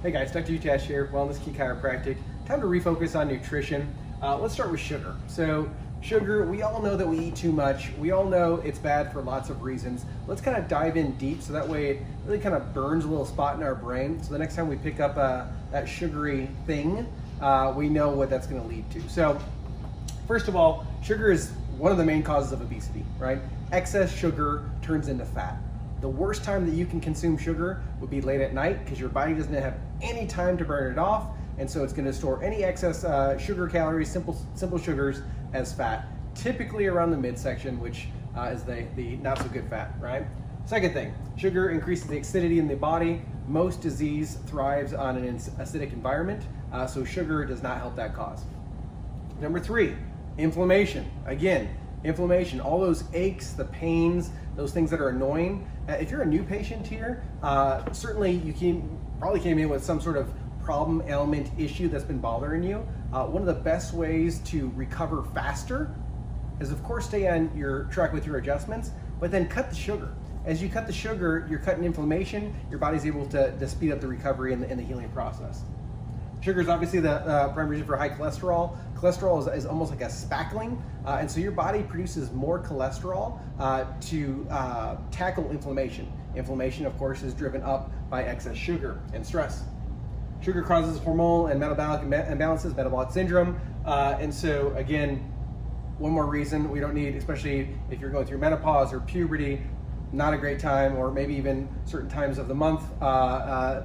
Hey guys, Dr. Utash here, Wellness Key Chiropractic. Time to refocus on nutrition. Let's start with sugar. So sugar, we all know that we eat too much. We all know it's bad for lots of reasons. Let's kind of dive in deep so that way it really kind of burns a little spot in our brain. So the next time we pick up that sugary thing, we know what that's going to lead to. So first of all, sugar is one of the main causes of obesity, right? Excess sugar turns into fat. The worst time that you can consume sugar would be late at night because your body doesn't have any time to burn it off, and so it's going to store any excess sugar calories, simple sugars, as fat, typically around the midsection, which is the not so good fat, right? Second thing, sugar increases the acidity in the body. Most disease thrives on an acidic environment, so sugar does not help that cause. Number three, inflammation. Again, inflammation, all those aches, the pains, those things that are annoying. If you're a new patient here, certainly you probably came in with some sort of problem, ailment, issue that's been bothering you. One of the best ways to recover faster is, of course, stay on your track with your adjustments, but then cut the sugar. As you cut the sugar, you're cutting inflammation, your body's able to speed up the recovery and the healing process. Sugar is obviously the prime reason for high cholesterol. Cholesterol is almost like a spackling, and so your body produces more cholesterol to tackle inflammation. Inflammation, of course, is driven up by excess sugar and stress. Sugar causes hormonal and metabolic imbalances, metabolic syndrome, and so again, one more reason we don't need, especially if you're going through menopause or puberty, not a great time, or maybe even certain times of the month,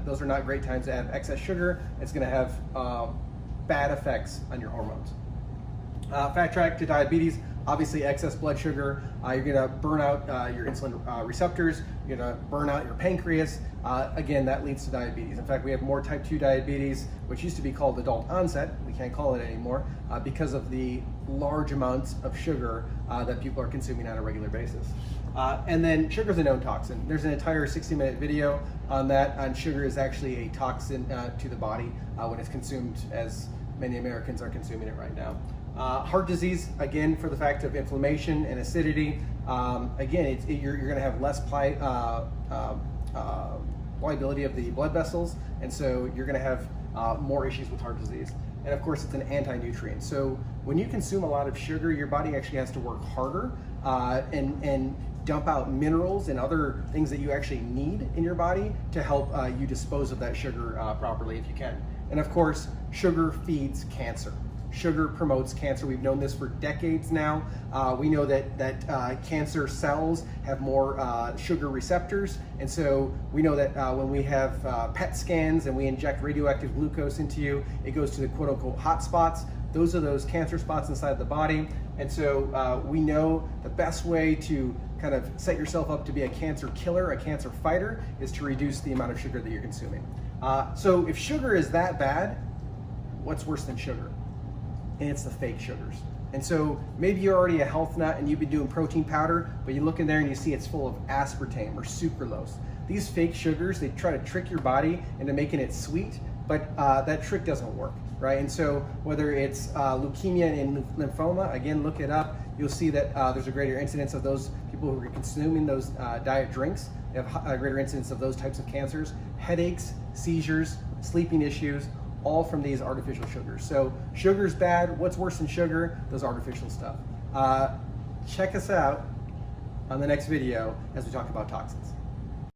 those are not great times to have excess sugar. It's going to have bad effects on your hormones. Fat track to diabetes, obviously excess blood sugar, you're going to burn out your insulin receptors, you're going to burn out your pancreas. Again, that leads to diabetes. In fact, we have more type 2 diabetes, which used to be called adult onset, we can't call it anymore, because of the large amounts of sugar that people are consuming on a regular basis. And then sugar is a known toxin. There's an entire 60-minute video on that, on sugar is actually a toxin to the body when it's consumed, as many Americans are consuming it right now. Heart disease, again, for the fact of inflammation and acidity. Again, you're going to have less pliability of the blood vessels, and so you're going to have more issues with heart disease. And of course, it's an anti-nutrient. So when you consume a lot of sugar, your body actually has to work harder and dump out minerals and other things that you actually need in your body to help you dispose of that sugar properly if you can. And of course, sugar feeds cancer. Sugar promotes cancer. We've known this for decades now. We know that cancer cells have more sugar receptors, and so we know that when we have PET scans and we inject radioactive glucose into you, it goes to the quote-unquote hot spots. Those are those cancer spots inside the body, and so we know the best way to kind of set yourself up to be a cancer killer, a cancer fighter, is to reduce the amount of sugar that you're consuming. So if sugar is that bad, what's worse than sugar? And it's the fake sugars. And so maybe you're already a health nut and you've been doing protein powder, but you look in there and you see it's full of aspartame or sucralose. These fake sugars, they try to trick your body into making it sweet, but that trick doesn't work, right? And so whether it's leukemia and lymphoma, again, look it up. You'll see that there's a greater incidence of those people who are consuming those diet drinks. They have a greater incidence of those types of cancers, headaches, seizures, sleeping issues, all from these artificial sugars. So sugar's bad. What's worse than sugar? Those artificial stuff. Check us out on the next video as we talk about toxins.